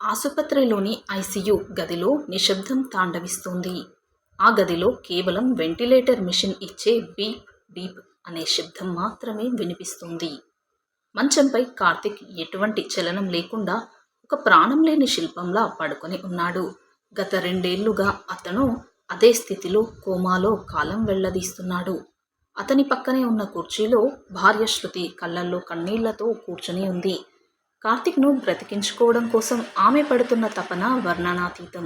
ఆసుపత్రిలోని ICU గదిలో నిశ్శబ్దం తాండవిస్తోంది. ఆ గదిలో కేవలం వెంటిలేటర్ మిషన్ ఇచ్చే బీప్ బీప్ అనే శబ్దం మాత్రమే వినిపిస్తోంది. మంచంపై కార్తిక్ ఎటువంటి చలనం లేకుండా ఒక ప్రాణం లేని శిల్పంలా పడుకొని ఉన్నాడు. గత 2 ఏళ్లుగా అతను అదే స్థితిలో కోమాలో కాలం వెళ్లదీస్తున్నాడు. అతని పక్కనే ఉన్న కుర్చీలో భార్య శృతి కళ్ళల్లో కన్నీళ్లతో కూర్చుని ఉంది. కార్తిక్ను బ్రతికించుకోవడం కోసం ఆమె పడుతున్న తపన వర్ణనాతీతం.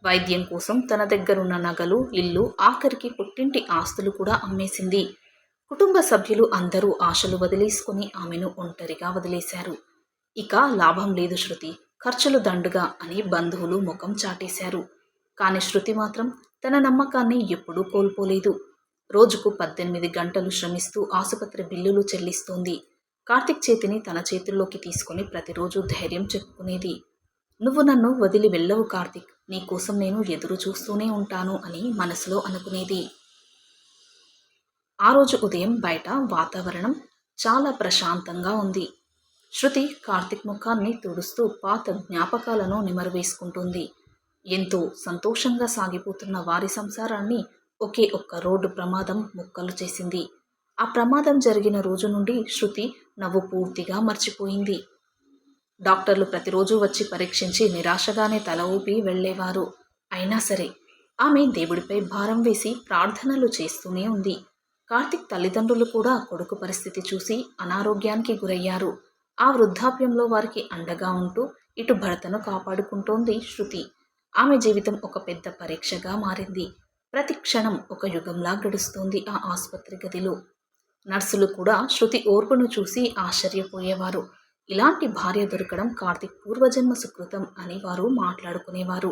వైద్యం కోసం తన దగ్గరున్న నగలు, ఇల్లు, ఆఖరికి పుట్టింటి ఆస్తులు కూడా అమ్మేసింది. కుటుంబ సభ్యులు అందరూ ఆశలు వదిలేసుకుని ఆమెను ఒంటరిగా వదిలేశారు. ఇక లాభం లేదు శృతి, ఖర్చులు దండుగా అని బంధువులు ముఖం చాటేశారు. కాని శృతి మాత్రం తన నమ్మకాన్ని ఎప్పుడూ కోల్పోలేదు. రోజుకు 18 గంటలు శ్రమిస్తూ ఆసుపత్రి బిల్లులు చెల్లిస్తోంది. కార్తిక్ చేతిని తన చేతుల్లోకి తీసుకుని ప్రతిరోజు ధైర్యం చెప్పుకునేది. నువ్వు నన్ను వదిలి వెళ్ళవు కార్తిక్, నీకోసం నేను ఎదురు చూస్తూనే ఉంటాను అని మనసులో అనుకునేది. ఆ రోజు ఉదయం బయట వాతావరణం చాలా ప్రశాంతంగా ఉంది. శృతి కార్తిక్ ముఖాన్ని తుడుస్తూ పాత జ్ఞాపకాలను నిమరువేసుకుంటుంది. ఎంతో సంతోషంగా సాగిపోతున్న వారి సంసారాన్ని ఒకే ఒక్క రోడ్డు ప్రమాదం ముక్కలు చేసింది. ఆ ప్రమాదం జరిగిన రోజు నుండి శృతి నవ్వు పూర్తిగా మర్చిపోయింది. డాక్టర్లు ప్రతిరోజు వచ్చి పరీక్షించి నిరాశగానే తల ఊపి వెళ్లేవారు. అయినా సరే ఆమె దేవుడిపై భారం వేసి ప్రార్థనలు చేస్తూనే ఉంది. కార్తిక్ తల్లిదండ్రులు కూడా కొడుకు పరిస్థితి చూసి అనారోగ్యానికి గురయ్యారు. ఆ వృద్ధాప్యంలో వారికి అండగా ఉంటూ ఇటు భర్తను కాపాడుకుంటోంది శృతి. ఆమె జీవితం ఒక పెద్ద పరీక్షగా మారింది. ప్రతి క్షణం ఒక యుగంలా గడుస్తోంది ఆ ఆసుపత్రి గదిలో. నర్సులు కూడా శృతి ఓర్పును చూసి ఆశ్చర్యపోయేవారు. ఇలాంటి భార్య దొరకడం కార్తిక్ పూర్వజన్మ సుకృతం అని వారు మాట్లాడుకునేవారు.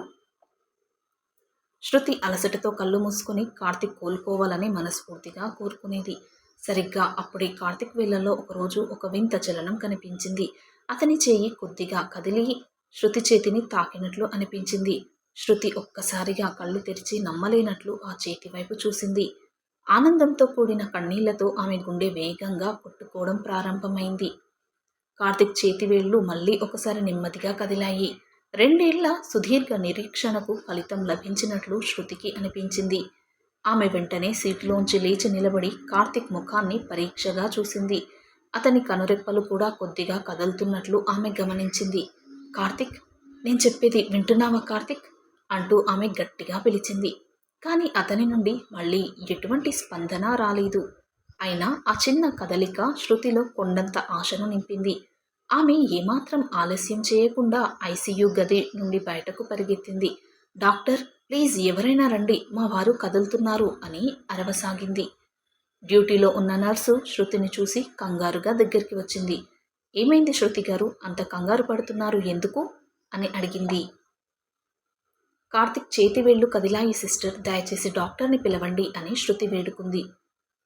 శృతి అలసటతో కళ్ళు మూసుకొని కార్తిక్ కోలుకోవాలని మనస్ఫూర్తిగా కోరుకునేది. సరిగ్గా అప్పుడే కార్తిక్ వేళ్లలో ఒకరోజు ఒక వింత చలనం కనిపించింది. అతని చేయి కొద్దిగా కదిలి శృతి చేతిని తాకినట్లు అనిపించింది. శృతి ఒక్కసారిగా కళ్ళు తెరిచి నమ్మలేనట్లు ఆ చేతి వైపు చూసింది. ఆనందంతో కూడిన కన్నీళ్లతో ఆమె గుండె వేగంగా కొట్టుకోవడం ప్రారంభమైంది. కార్తిక్ చేతివేళ్లు మళ్ళీ ఒకసారి నెమ్మదిగా కదిలాయి. 2 ఏళ్ల సుదీర్ఘ నిరీక్షణకు ఫలితం లభించినట్లు శృతికి అనిపించింది. ఆమె వెంటనే సీటులోంచి లేచి నిలబడి కార్తిక్ ముఖాన్ని పరీక్షగా చూసింది. అతని కనురెప్పలు కూడా కొద్దిగా కదులుతున్నట్లు ఆమె గమనించింది. కార్తిక్, నేను చెప్పేది వింటున్నావా కార్తిక్ అంటూ ఆమె గట్టిగా పిలిచింది. కానీ అతని నుండి మళ్ళీ ఎటువంటి స్పందన రాలేదు. అయినా ఆ చిన్న కదలిక శృతిలో కొండంత ఆశను నింపింది. ఆమె ఏమాత్రం ఆలస్యం చేయకుండా ఐసీయూ గది నుండి బయటకు పరిగెత్తింది. డాక్టర్, ప్లీజ్ ఎవరైనా రండి, మా వారు కదులుతున్నారు అని అరవసాగింది. డ్యూటీలో ఉన్న నర్సు శృతిని చూసి కంగారుగా దగ్గరికి వచ్చింది. ఏమైంది శృతి గారు, అంత కంగారు పడుతున్నారు ఎందుకు అని అడిగింది. కార్తిక్ చేతివేళ్లు కదిలాయి సిస్టర్, దయచేసి డాక్టర్ని పిలవండి అని శృతి వేడుకుంది.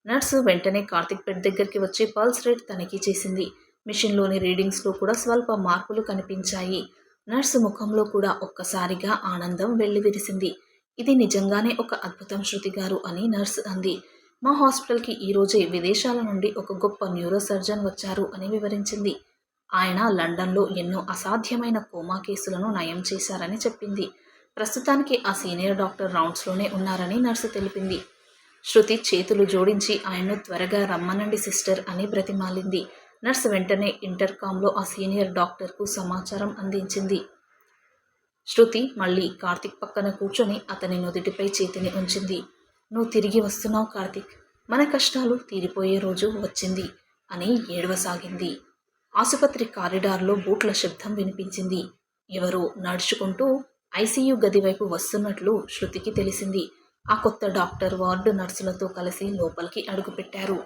నర్సు వెంటనే కార్తిక్ బెడ్ దగ్గరికి వచ్చి పల్స్ రేట్ తనిఖీ చేసింది. మిషన్లోని రీడింగ్స్లో కూడా స్వల్ప మార్పులు కనిపించాయి. నర్సు ముఖంలో కూడా ఒక్కసారిగా ఆనందం వెల్లివిరిసింది. ఇది నిజంగానే ఒక అద్భుతం శృతి గారు అని నర్సు అంది. మా హాస్పిటల్కి ఈరోజే విదేశాల నుండి ఒక గొప్ప న్యూరో సర్జన్ వచ్చారు అని వివరించింది. ఆయన లండన్లో ఎన్నో అసాధ్యమైన కోమా కేసులను నయం చేశారని చెప్పింది. ప్రస్తుతానికి ఆ సీనియర్ డాక్టర్ రౌండ్స్లోనే ఉన్నారని నర్సు తెలిపింది. శృతి చేతులు జోడించి ఆయన్ను త్వరగా రమ్మనండి సిస్టర్ అని బ్రతిమాలింది. నర్సు వెంటనే ఇంటర్కామ్లో ఆ సీనియర్ డాక్టర్కు సమాచారం అందించింది. శృతి మళ్ళీ కార్తిక్ పక్కన కూర్చొని అతని నుదిటిపై చేతిని ఉంచింది. నువ్వు తిరిగి వస్తున్నావు కార్తిక్, మన కష్టాలు తీరిపోయే రోజు వచ్చింది అని ఏడవసాగింది. ఆసుపత్రి కారిడార్లో బూట్ల శబ్దం వినిపించింది. ఎవరో నడుచుకుంటూ ఐసీయూ గది వైపు వస్తున్నట్లు శృతికి తెలిసింది. ఆ కొత్త డాక్టర్ వార్డు నర్సులతో కలిసి లోపలికి అడుగుపెట్టారు.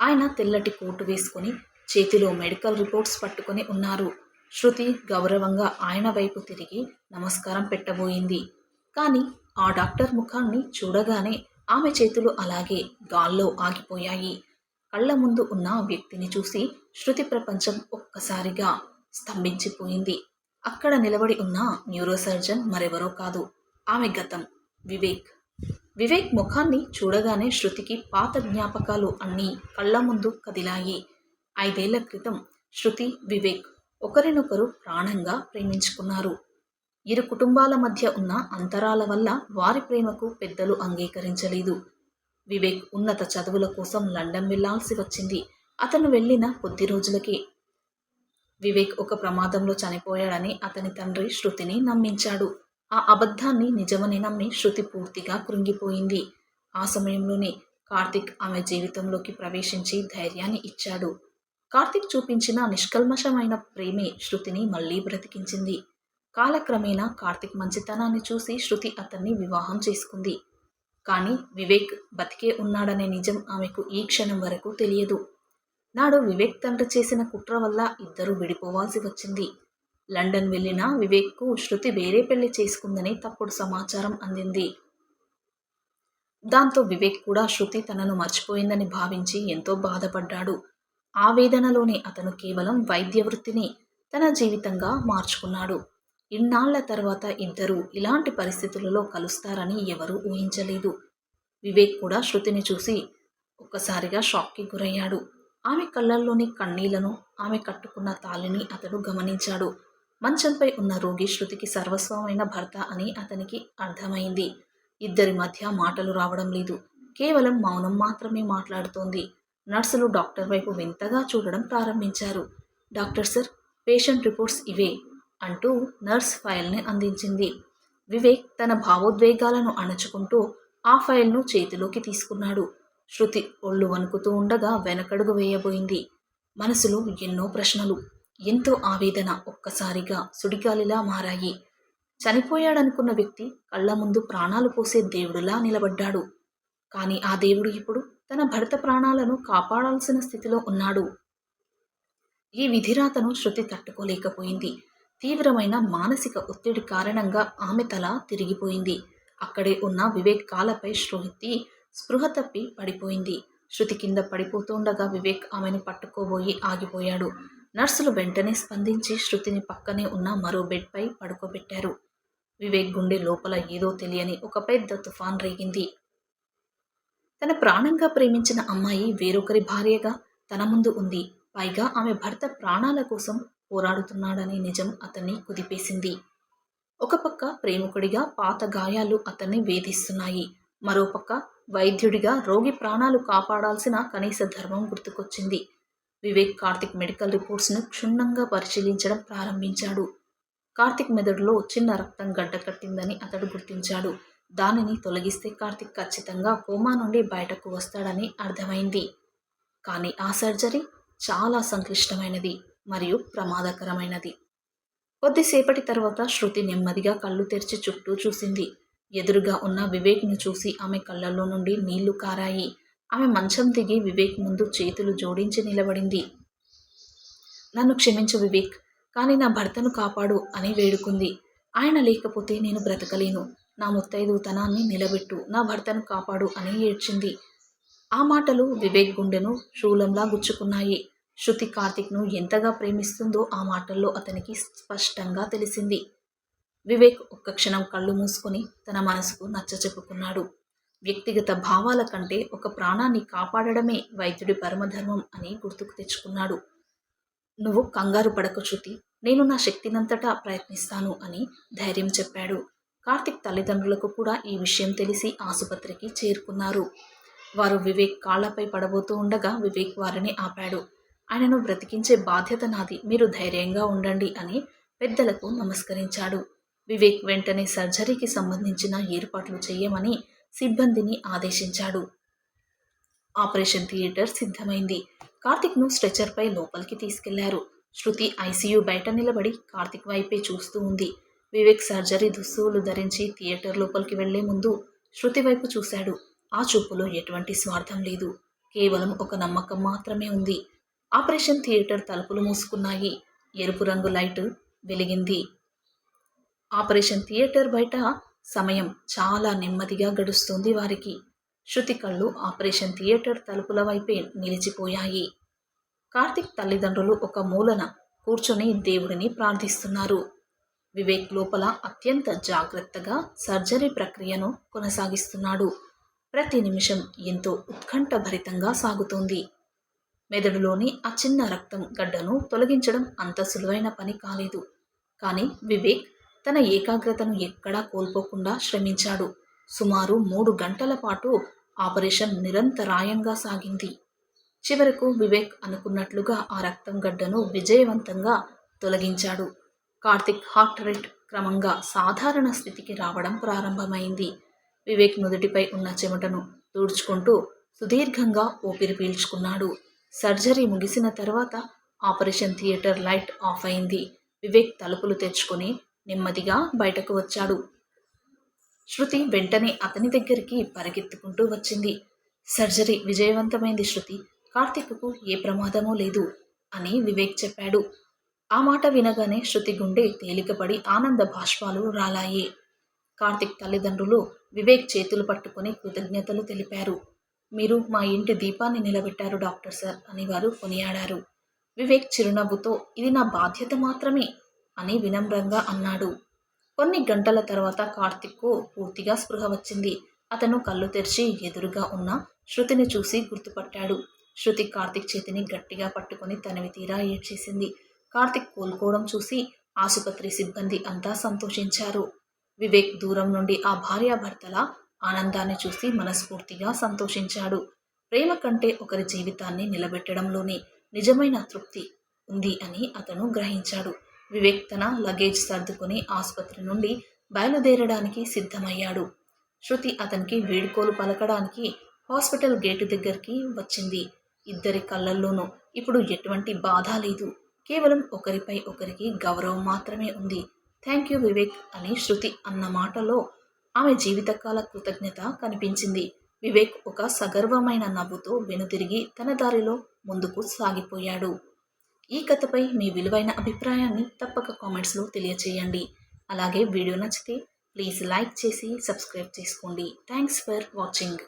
ఆయన తెల్లటి కోటు వేసుకుని చేతిలో మెడికల్ రిపోర్ట్స్ పట్టుకొని ఉన్నారు. శృతి గౌరవంగా ఆయన వైపు తిరిగి నమస్కారం పెట్టబోయింది. కానీ ఆ డాక్టర్ ముఖాన్ని చూడగానే ఆమె చేతులు అలాగే గాల్లో ఆగిపోయాయి. కళ్ళ ముందు ఉన్న వ్యక్తిని చూసి శృతి ప్రపంచం ఒక్కసారిగా స్తంభించిపోయింది. అక్కడ నిలబడి ఉన్న న్యూరోసర్జన్ మరెవరో కాదు, ఆమె గతం వివేక్. వివేక్ ముఖాన్ని చూడగానే శృతికి పాత జ్ఞాపకాలు అన్నీ కళ్ళ ముందు కదిలాయి. 5 ఏళ్ల క్రితం శృతి, వివేక్ ఒకరినొకరు ప్రాణంగా ప్రేమించుకున్నారు. ఇరు కుటుంబాల మధ్య ఉన్న అంతరాల వల్ల వారి ప్రేమకు పెద్దలు అంగీకరించలేదు. వివేక్ ఉన్నత చదువుల కోసం లండన్ వెళ్లాల్సి వచ్చింది. అతను వెళ్ళిన కొద్ది రోజులకే వివేక్ ఒక ప్రమాదంలో చనిపోయాడని అతని తండ్రి శృతిని నమ్మించాడు. ఆ అబద్ధాన్ని నిజమని నమ్మి శృతి పూర్తిగా కృంగిపోయింది. ఆ సమయంలోనే కార్తిక్ ఆమె జీవితంలోకి ప్రవేశించి ధైర్యాన్ని ఇచ్చాడు. కార్తిక్ చూపించిన నిష్కల్మషమైన ప్రేమే శృతిని మళ్లీ బ్రతికించింది. కాలక్రమేణా కార్తిక్ మంచితనాన్ని చూసి శృతి అతన్ని వివాహం చేసుకుంది. కానీ వివేక్ బతికే ఉన్నాడనే నిజం ఆమెకు ఈ క్షణం వరకు తెలియదు. నాడు వివేక్ తండ్రి చేసిన కుట్ర వల్ల ఇద్దరూ విడిపోవాల్సి వచ్చింది. లండన్ వెళ్లిన వివేక్కు శృతి వేరే పెళ్లి చేసుకుందని తప్పుడు సమాచారం అందింది. దాంతో వివేక్ కూడా శృతి తనను మర్చిపోయిందని భావించి ఎంతో బాధపడ్డాడు. ఆ వేదనలోనే అతను కేవలం వైద్య వృత్తిని తన జీవితంగా మార్చుకున్నాడు. ఇన్నాళ్ల తర్వాత ఇద్దరూ ఇలాంటి పరిస్థితులలో కలుస్తారని ఎవరూ ఊహించలేదు. వివేక్ కూడా శృతిని చూసి ఒక్కసారిగా షాక్కి గురయ్యాడు. ఆమె కళ్ళల్లోని కన్నీళ్లను, ఆమె కట్టుకున్న తాళిని అతడు గమనించాడు. మంచంపై ఉన్న రోగి శృతికి సర్వస్వమైన భర్త అని అతనికి అర్థమైంది. ఇద్దరి మధ్య మాటలు రావడం లేదు. కేవలం మౌనం మాత్రమే మాట్లాడుతోంది. నర్సులు డాక్టర్ వైపు వింతగా చూడడం ప్రారంభించారు. డాక్టర్ సార్, పేషెంట్ రిపోర్ట్స్ ఇవే అంటూ నర్స్ ఫైల్ని అందించింది. వివేక్ తన భావోద్వేగాలను అణచుకుంటూ ఆ ఫైల్ను చేతిలోకి తీసుకున్నాడు. శృతి ఒళ్ళు వణుకుతూ ఉండగా వెనకడుగు వేయబోయింది. మనసులో ఎన్నో ప్రశ్నలు, ఎంతో ఆవేదన ఒక్కసారిగా సుడిగాలిలా మారాయి. చనిపోయాడనుకున్న వ్యక్తి కళ్ల ముందు ప్రాణాలు పోసే దేవుడులా నిలబడ్డాడు. కానీ ఆ దేవుడు ఇప్పుడు తన భర్త ప్రాణాలను కాపాడాల్సిన స్థితిలో ఉన్నాడు. ఈ విధిరాతను శృతి తట్టుకోలేకపోయింది. తీవ్రమైన మానసిక ఒత్తిడి కారణంగా ఆమె తల తిరిగిపోయింది. అక్కడే ఉన్న వివేక్ కాలపై స్పృహ తప్పి పడిపోయింది. శృతి కింద పడిపోతుండగా వివేక్ ఆమెను పట్టుకోబోయి ఆగిపోయాడు. నర్సులు వెంటనే స్పందించి శృతిని పక్కనే ఉన్న మరో బెడ్పై పడుకోబెట్టారు. వివేక్ గుండె లోపల ఏదో తెలియని ఒక పెద్ద తుఫాన్ రేగింది. తన ప్రాణంగా ప్రేమించిన అమ్మాయి వేరొకరి భార్యగా తన ముందు ఉంది. పైగా ఆమె భర్త ప్రాణాల కోసం పోరాడుతున్నాడనే నిజం అతన్ని కుదిపేసింది. ఒక పక్క ప్రేమికుడిగా పాత గాయాలు అతన్ని వేధిస్తున్నాయి. మరోపక్క వైద్యుడిగా రోగి ప్రాణాలు కాపాడాల్సిన కనీస ధర్మం గుర్తుకొచ్చింది. వివేక్ కార్తిక్ మెడికల్ రిపోర్ట్స్ను క్షుణ్ణంగా పరిశీలించడం ప్రారంభించాడు. కార్తిక్ మెదడులో చిన్న రక్తం గడ్డకట్టిందని అతడు గుర్తించాడు. దానిని తొలగిస్తే కార్తిక్ ఖచ్చితంగా కోమా నుండి బయటకు వస్తాడని అర్థమైంది. కానీ ఆ సర్జరీ చాలా సంక్లిష్టమైనది మరియు ప్రమాదకరమైనది. కొద్దిసేపటి తర్వాత శృతి నెమ్మదిగా కళ్ళు తెరిచి చుట్టూ చూసింది. ఎదురుగా ఉన్న వివేక్ను చూసి ఆమె కళ్ళల్లో నుండి నీళ్లు కారాయి. ఆమె మంచం దిగి వివేక్ ముందు చేతులు జోడించి నిలబడింది. నన్ను క్షమించు వివేక్, కానీ నా భర్తను కాపాడు అని వేడుకుంది. ఆయన లేకపోతే నేను బ్రతకలేను. నా ముత్తైదుతనాన్ని నిలబెట్టు, నా భర్తను కాపాడు అని ఏడ్చింది. ఆ మాటలు వివేక్ గుండెను శూలంలా గుచ్చుకున్నాయి. శృతి కార్తిక్ను ఎంతగా ప్రేమిస్తుందో ఆ మాటల్లో అతనికి స్పష్టంగా తెలిసింది. వివేక్ ఒక్క క్షణం కళ్ళు మూసుకొని తన మనసుకు నచ్చచెప్పుకున్నాడు. వ్యక్తిగత భావాల కంటే ఒక ప్రాణాన్ని కాపాడడమే వైద్యుడి పరమధర్మం అని గుర్తుకు తెచ్చుకున్నాడు. నువ్వు కంగారు పడకు శృతి, నేను నా శక్తినంతటా ప్రయత్నిస్తాను అని ధైర్యం చెప్పాడు. కార్తిక్ తల్లిదండ్రులకు కూడా ఈ విషయం తెలిసి ఆసుపత్రికి చేరుకున్నారు. వారు వివేక్ కాళ్లపై పడబోతూ ఉండగా వివేక్ వారిని ఆపాడు. ఆయనను బ్రతికించే బాధ్యత నాది, మీరు ధైర్యంగా ఉండండి అని పెద్దలకు నమస్కరించాడు. వివేక్ వెంటనే సర్జరీకి సంబంధించిన ఏర్పాట్లు చేయమని సిబ్బందిని ఆదేశించాడు. ఆపరేషన్ థియేటర్ సిద్ధమైంది. కార్తిక్ను స్ట్రెచర్పై లోపలికి తీసుకెళ్లారు. శృతి ఐసీయూ బయట నిలబడి కార్తిక్ వైపే చూస్తూ ఉంది. వివేక్ సర్జరీ దుస్తువులు ధరించి థియేటర్ లోపలికి వెళ్లే ముందు శృతి వైపు చూశాడు. ఆ చూపులో ఎటువంటి స్వార్థం లేదు, కేవలం ఒక నమ్మకం మాత్రమే ఉంది. ఆపరేషన్ థియేటర్ తలుపులు మూసుకున్నాయి. ఎరుపు రంగు లైట్ వెలిగింది. ఆపరేషన్ థియేటర్ బయట సమయం చాలా నెమ్మదిగా గడుస్తోంది వారికి. శృతి కళ్ళు ఆపరేషన్ థియేటర్ తలుపుల వైపే నిలిచిపోయాయి. కార్తిక్ తల్లిదండ్రులు ఒక మూలన కూర్చొని దేవుడిని ప్రార్థిస్తున్నారు. వివేక్ లోపల అత్యంత జాగ్రత్తగా సర్జరీ ప్రక్రియను కొనసాగిస్తున్నాడు. ప్రతి నిమిషం ఎంతో ఉత్కంఠభరితంగా సాగుతోంది. మెదడులోని ఆ చిన్న రక్తం గడ్డను తొలగించడం అంత సులువైన పని కాలేదు. కానీ వివేక్ తన ఏకాగ్రతను ఎక్కడా కోల్పోకుండా శ్రమించాడు. సుమారు 3 గంటల పాటు ఆపరేషన్ నిరంతరాయంగా సాగింది. చివరకు వివేక్ అనుకున్నట్లుగా ఆ రక్తం గడ్డను విజయవంతంగా తొలగించాడు. కార్తిక్ హార్ట్ రేట్ క్రమంగా సాధారణ స్థితికి రావడం ప్రారంభమైంది. వివేక్ నుదుటిపై ఉన్న చెమటను తుడుచుకుంటూ సుదీర్ఘంగా ఊపిరి పీల్చుకున్నాడు. సర్జరీ ముగిసిన తర్వాత ఆపరేషన్ థియేటర్ లైట్ ఆఫ్ అయింది. వివేక్ తలుపులు తెరుచుకొని నెమ్మదిగా బయటకు వచ్చాడు. శృతి వెంటనే అతని దగ్గరికి పరిగెత్తుకుంటూ వచ్చింది. సర్జరీ విజయవంతమైంది శృతి. కార్తిక్కు ఏ ప్రమాదమూ లేదు అని వివేక్ చెప్పాడు. ఆ మాట వినగానే శృతి గుండె తేలికపడి ఆనంద బాష్పాలు రాలాయి. కార్తిక్ తల్లిదండ్రులు వివేక్ చేతులు పట్టుకుని కృతజ్ఞతలు తెలిపారు. మీరు మా ఇంటి దీపాన్ని నిలబెట్టారు డాక్టర్ సార్ అని వారు కొనియాడారు. వివేక్ చిరునవ్వుతో ఇది నా బాధ్యత మాత్రమే అని వినమ్రంగా అన్నాడు. కొన్ని గంటల తర్వాత కార్తిక్కు పూర్తిగా స్పృహ వచ్చింది. అతను కళ్ళు తెరిచి ఎదురుగా ఉన్న శృతిని చూసి గుర్తుపట్టాడు. శృతి కార్తిక్ చేతిని గట్టిగా పట్టుకుని తనివి తీరా ఏడ్చేసింది. కార్తిక్ కోలుకోవడం చూసి ఆసుపత్రి సిబ్బంది అంతా సంతోషించారు. వివేక్ దూరం నుండి ఆ భార్యాభర్తల ఆనందాన్ని చూసి మనస్ఫూర్తిగా సంతోషించాడు. ప్రేమ కంటే ఒకరి జీవితాన్ని నిలబెట్టడంలోనే నిజమైన తృప్తి ఉంది అని అతను గ్రహించాడు. వివేక్ తన లగేజ్ సర్దుకొని ఆసుపత్రి నుండి బయలుదేరడానికి సిద్ధమయ్యాడు. శృతి అతనికి వీడ్కోలు పలకడానికి హాస్పిటల్ గేటు దగ్గరికి వచ్చింది. ఇద్దరి కళ్ళల్లోనూ ఇప్పుడు ఎటువంటి బాధ లేదు. కేవలం ఒకరిపై ఒకరికి గౌరవం మాత్రమే ఉంది. థ్యాంక్ యూ వివేక్ అని శృతి అన్న మాటలో ఆమె జీవితకాల కృతజ్ఞత కనిపించింది. వివేక్ ఒక సగర్వమైన నవ్వుతో వెనుతిరిగి తన దారిలో ముందుకు సాగిపోయాడు. ఈ కథపై మీ విలువైన అభిప్రాయాన్ని తప్పక కామెంట్స్లో తెలియచేయండి. అలాగే వీడియో నచ్చితే ప్లీజ్ లైక్ చేసి సబ్స్క్రైబ్ చేసుకోండి. Thanks for watching.